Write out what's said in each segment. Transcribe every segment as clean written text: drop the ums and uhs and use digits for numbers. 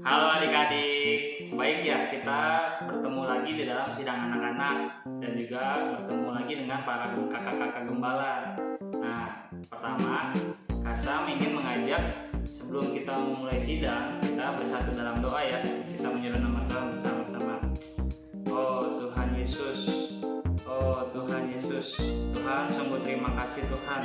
Halo adik-adik, baik ya, kita bertemu lagi di dalam sidang anak-anak dan juga bertemu lagi dengan para kakak-kakak gembala. Nah, pertama, Kasam ingin mengajak sebelum kita memulai sidang, kita bersatu dalam doa ya. Kita menyuruh nama Tuhan bersama-sama. Oh Tuhan Yesus, oh Tuhan Yesus, Tuhan sungguh terima kasih Tuhan.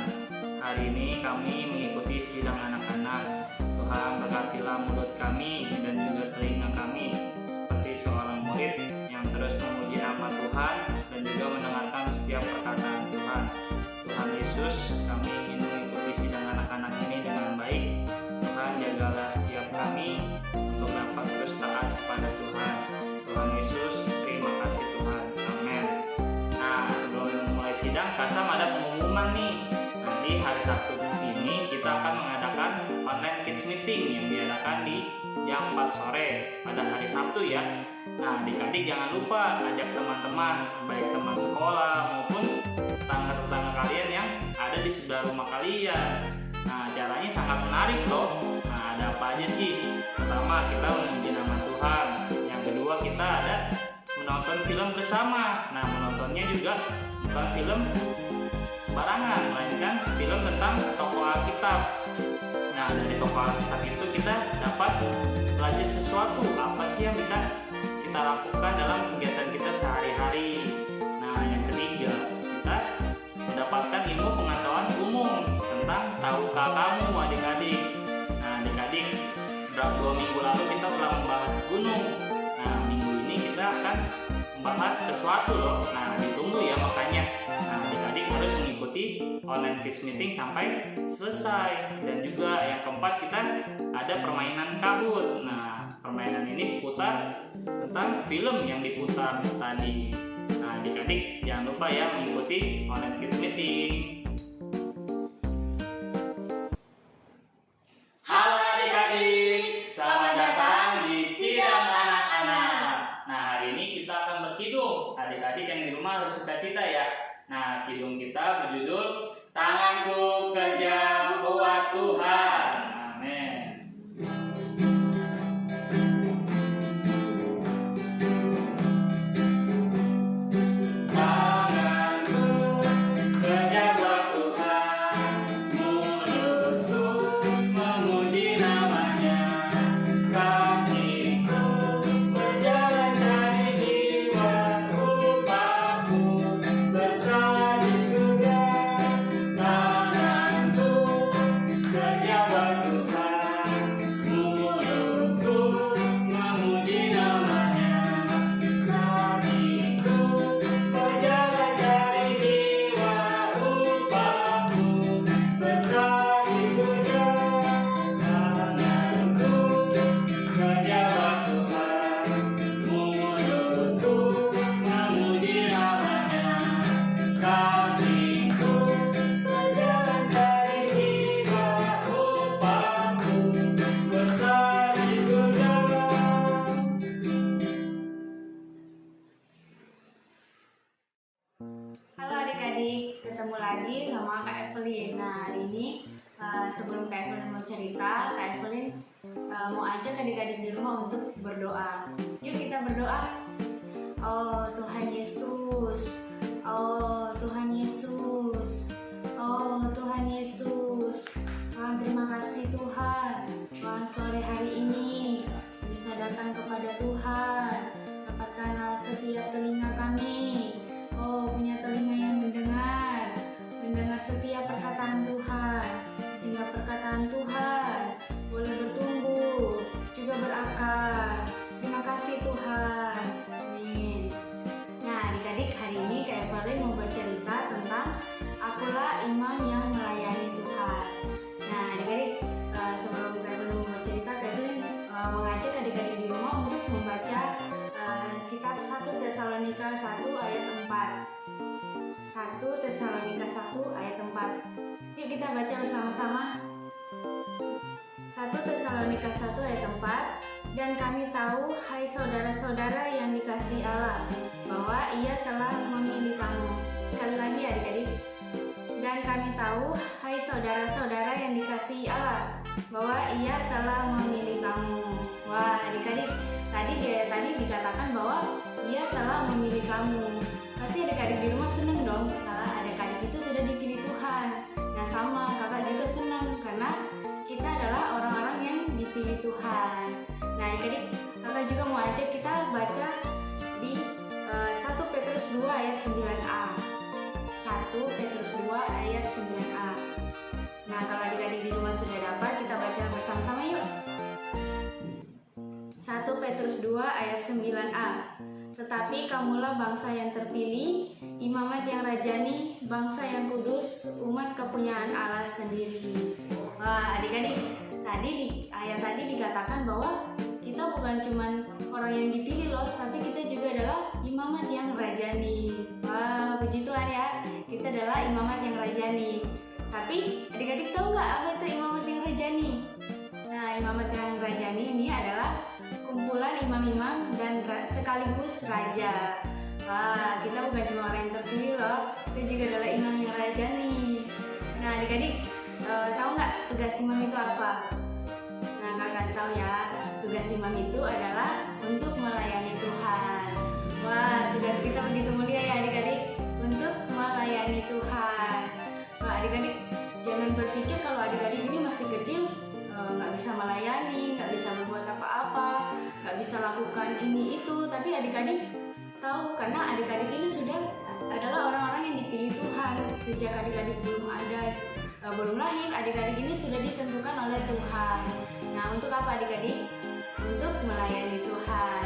Hari ini kami mengikuti sidang anak-anak. Tuhan berkatilah mulut kami dan juga telinga kami seperti seorang murid yang terus memuji nama Tuhan dan juga mendengarkan setiap perkataan Tuhan. Tuhan Yesus, kami ingin mengikuti sidang anak-anak ini dengan baik. Tuhan jagalah setiap kami untuk dapat terus taat kepada Tuhan. Tuhan Yesus, terima kasih Tuhan. Amin. Nah, sebelum memulai sidang, Kasam ada pengumuman nih. Nanti hari Sabtu ini kita akan mengadakan online kids meeting yang diadakan di jam 4 sore pada hari Sabtu ya. Nah, adik-adik jangan lupa ajak teman-teman, baik teman sekolah maupun tetangga-tetangga kalian yang ada di sebelah rumah kalian. Nah, acaranya sangat menarik loh. Nah, ada apa aja sih? Pertama, kita memuji nama Tuhan. Yang kedua, kita ada menonton film bersama. Nah, menontonnya juga bukan film sembarangan, melainkan film tentang tokoh Alkitab. Nah, dari tokoh Alkitab itu kita dapat belajar sesuatu, apa sih yang bisa kita lakukan dalam kegiatan kita sehari-hari. Nah, yang ketiga, kita mendapatkan ilmu pengetahuan umum tentang tahukah kamu adik-adik. Nah, adik-adik, 2 minggu lalu kita telah membahas gunung. Nah, minggu ini kita akan membahas sesuatu loh. Nah, ditunggu ya makanya. Nah, adik-adik harus mengikuti online kids meeting sampai selesai. Dan juga yang keempat, kita ada permainan kabut. Nah, permainan ini seputar tentang film yang diputar tadi. Nah, adik-adik jangan lupa ya mengikuti online kids meeting. Halo adik-adik, selamat datang di sidang anak-anak. Nah, hari ini kita akan berkidung. Adik-adik yang di rumah harus sukacita ya. Nah, kidung kita berjudul Tanganku Kerja Buat Tuhan. Amin. Halo adik-adik, ketemu lagi sama Kak Evelyn. Nah, hari ini sebelum Kak Evelyn mau cerita, Kak Evelyn mau ajak adik-adik di rumah untuk berdoa. Yuk kita berdoa. Oh Tuhan Yesus, oh Tuhan Yesus, oh Tuhan Yesus. Tuhan, terima kasih Tuhan. Tuhan, sore hari ini bisa datang kepada Tuhan. Dapatkanlah setiap telinga kami. Oh, punya telinga yang mendengar setiap perkataan Tuhan, sehingga perkataan Tuhan boleh bertumbuh, juga berakar. Terima kasih Tuhan. Amin. Nah, adik-adik, hari ini Kak Evelyn mau bercerita tentang akulah imam yang melayani Tuhan. Nah, adik-adik, sebelum Kak Evelyn mau bercerita, Kak Evelyn mengajak adik-adik di rumah untuk membaca kitab 1 Tesalonika 1 ayat 4. 1 Tesalonika 1 ayat 4. Yuk kita baca bersama-sama. 1 Tesalonika 1 ayat 4. Dan kami tahu, hai saudara-saudara yang dikasihi Allah, bahwa Ia telah memilih kamu. Sekali lagi adik-adik. Dan kami tahu, hai saudara-saudara yang dikasihi Allah, bahwa Ia telah memilih kamu. Wah, tadi dikatakan bahwa ia telah memilih kamu. Pasti adik-adik di rumah seneng dong kalau adik-adik itu sudah dipilih Tuhan. Nah sama, kakak juga senang karena kita adalah orang-orang yang dipilih Tuhan. Nah adik-adik, kakak juga mau ajak kita baca di 1 Petrus 2 ayat 9a. 1 Petrus 2 ayat 9a. Nah kalau adik-adik di rumah sudah dapat, kita baca bersama-sama yuk. 1 Petrus 2 ayat 9a. Tetapi kamulah bangsa yang terpilih, imamat yang rajani, bangsa yang kudus, umat kepunyaan Allah sendiri. Wah adik-adik, tadi di ayat tadi dikatakan bahwa kita bukan cuma orang yang dipilih loh, tapi kita juga adalah imamat yang rajani. Wah puji Tuhan ya, kita adalah imamat yang rajani. Tapi adik-adik tahu nggak apa itu imamat yang rajani? Nah imamat yang rajani ini adalah kumpulan imam-imam dan sekaligus raja. Wah, kita bukan cuma orang yang terpilih loh, kita juga adalah imam yang rajani. Nah, adik-adik tahu nggak tugas imam itu apa? Nah, kakak kasih tahu ya, tugas imam itu adalah untuk melayani Tuhan. Wah, tugas kita begitu mulia ya adik-adik, untuk melayani Tuhan. Wah, adik-adik jangan berpikir kalau adik-adik ini masih kecil nggak bisa melayani, nggak bisa berbuat apa-apa, nggak bisa lakukan ini itu. Tapi adik-adik tahu karena adik-adik ini sudah adalah orang-orang yang dipilih Tuhan. Sejak adik-adik belum lahir, adik-adik ini sudah ditentukan oleh Tuhan. Nah untuk apa adik-adik? Untuk melayani Tuhan.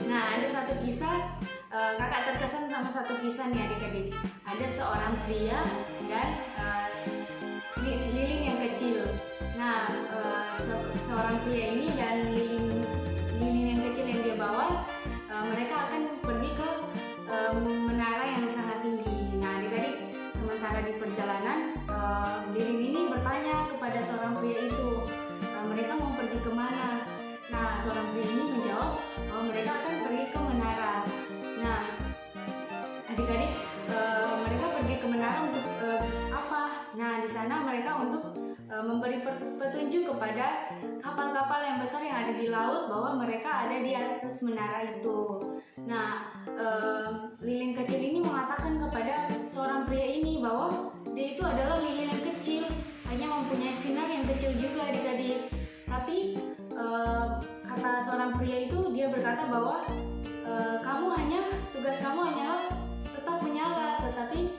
Nah ada satu kisah, kakak terkesan sama satu kisah nih adik-adik. Ada seorang pria dan lilin yang kecil. Nah, seorang pria ini dan lilin yang kecil yang dia bawa, mereka akan pergi ke menara yang sangat tinggi. Nah, adik-adik, sementara di perjalanan, lilin ini bertanya kepada seorang pria itu, mereka mau pergi kemana? Nah, seorang pria ini menjawab, mereka akan pergi ke menara. Nah, adik-adik, mereka pergi ke menara untuk apa? Nah, di sana mereka untuk memberi petunjuk kepada kapal-kapal yang besar yang ada di laut bahwa mereka ada di atas menara itu. Nah, lilin kecil ini mengatakan kepada seorang pria ini bahwa dia itu adalah lilin yang kecil, hanya mempunyai sinar yang kecil juga adik-adik. Tapi kata seorang pria itu, dia berkata bahwa tugas kamu hanyalah tetap menyala, tetapi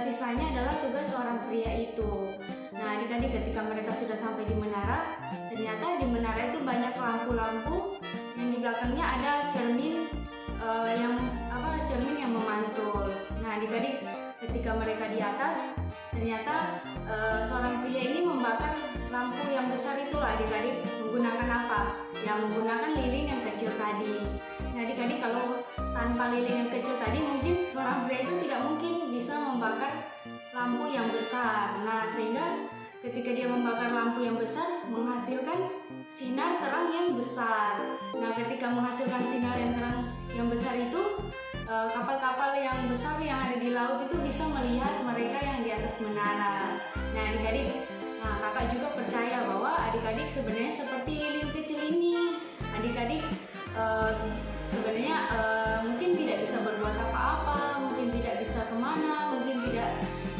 sisanya adalah tugas seorang pria itu. Nah adik-adik ketika mereka sudah sampai di menara, ternyata di menara itu banyak lampu-lampu yang di belakangnya ada cermin cermin yang memantul. Nah adik-adik ketika mereka di atas, ternyata seorang pria ini membakar lampu yang besar itulah adik-adik. Menggunakan apa? Ya menggunakan lilin yang kecil tadi. Nah adik-adik kalau tanpa lilin yang kecil tadi mungkin seorang pria itu tidak mungkin bisa membakar lampu yang besar. Nah sehingga ketika dia membakar lampu yang besar menghasilkan sinar terang yang besar. Nah ketika menghasilkan sinar yang terang yang besar itu, kapal-kapal yang besar yang ada di laut itu bisa melihat mereka yang di atas menara. Nah adik-adik, kakak juga percaya bahwa adik-adik sebenarnya seperti lilin kecil ini. Adik-adik sebenarnya mungkin tidak bisa berbuat apa-apa, mungkin tidak bisa kemana, mungkin tidak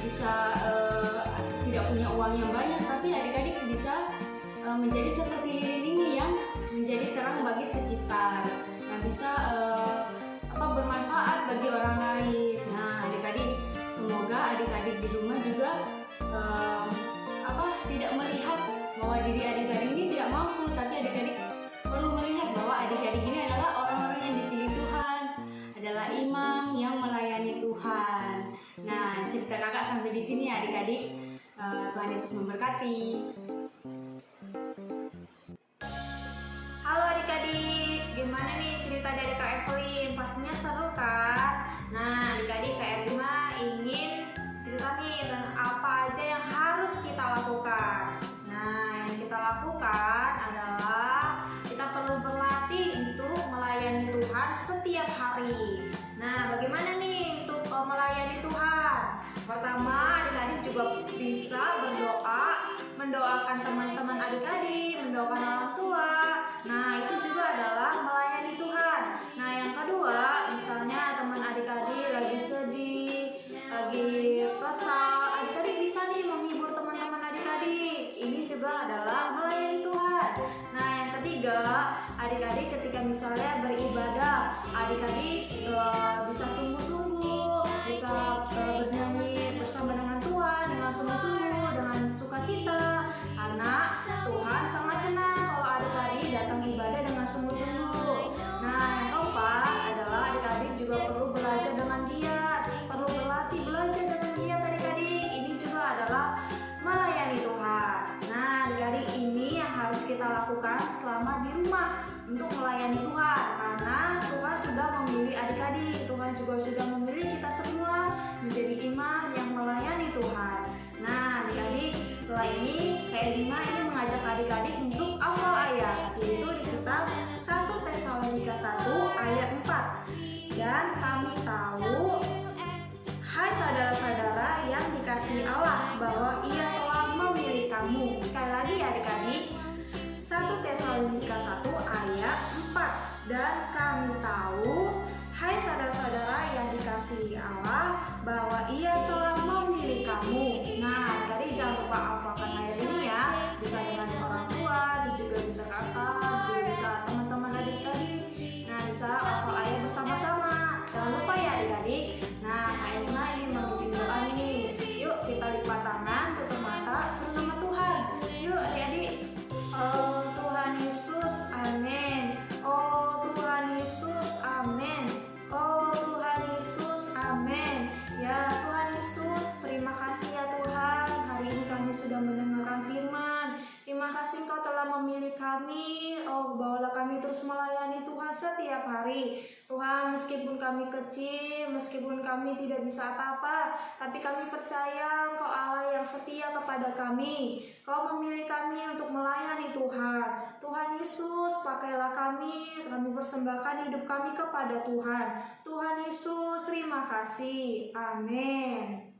bisa tidak punya uang yang banyak, tapi adik-adik bisa menjadi seperti lilin ini yang menjadi terang bagi sekitar. Nah bisa bermanfaat bagi orang lain. Nah adik-adik, semoga adik-adik di rumah juga tidak melihat bahwa diri adik-adik ini tidak mampu, tapi adik-adik perlu melihat bahwa adik-adik ini adalah orang-orang yang dipilih Tuhan, adalah imam yang melayani Tuhan. Nah, cerita kakak sampai di sini ya adik-adik. Tuhan Yesus memberkati. Halo adik-adik, gimana nih cerita dari Kak Evelyn? Pastinya seru kan? Nah, adik-adik Kak Evelyn ingin cerita nih tentang apa aja yang harus kita lakukan. Nah, yang kita lakukan adalah kita perlu berlatih untuk melayani Tuhan setiap hari. Nah, bagaimana nih untuk melayani Tuhan? Pertama, adik-adik juga bisa berdoa, mendoakan teman-teman adik-adik, mendoakan orang tua. Nah, itu juga adalah melayani Tuhan. ketiga, adik-adik ketika misalnya beribadah, adik-adik bisa sungguh-sungguh, bisa bernyanyi bersama dengan Tuhan dengan sungguh-sungguh, dengan sukacita, karena Tuhan sangat senang kalau adik-adik datang ibadah dengan sungguh-sungguh. Nah, yang keempat adalah adik-adik juga perlu belajar dengan giat, perlu berlatih belajar dengan giat adik-adik. Ini juga adalah melayani Tuhan. Nah, adik-adik, ini yang harus kita lakukan selama di rumah untuk melayani Tuhan, karena Tuhan sudah memilih adik-adik. Tuhan juga sudah memilih kita semua menjadi imam yang melayani Tuhan. Nah, adik-adik, setelah ini Kak Elima ini mengajak adik-adik untuk hafal ayat, yaitu di kitab 1 Tesalonika 1 ayat 4. Dan kami tahu, hai saudara-saudara yang dikasihi Allah, bahwa Ia telah memilih kamu. Sekali lagi ya adik-adik, 1 Tesalonika 1 ayat 4. Dan kami tahu, hai saudara-saudara yang dikasihi Allah, bahwa Ia telah memilih kamu. Nah, tadi jangan lupa hafalkan ayat ini ya. Bisa dengan orang tua, juga bisa kakak, juga bisa teman-teman adik-adik. Nah, bisa hafal ayat bersama-sama. Jangan lupa ya adik-adik. Nah, Kak Elma ini memimpin doa nih. Yuk kita lipat tangan, tutup mata, suruh nama Tuhan. Yuk adik-adik. Oh Tuhan Yesus, amin. Oh Tuhan Yesus, amin. Oh Tuhan Yesus, amin. Ya Tuhan Yesus, terima kasih ya Tuhan. Hari ini kami sudah mendengarkan firman. Terima kasih Engkau telah memilih kami. Oh, bawalah kami terus melayani Tuhan setiap hari. Tuhan, meskipun kami kecil, meskipun kami tidak bisa apa-apa, tapi kami percaya Engkau Allah yang setia kepada kami. Kau memilih kami untuk melayani Tuhan. Tuhan Yesus, pakailah kami persembahkan hidup kami kepada Tuhan. Tuhan Yesus, terima kasih. Amin.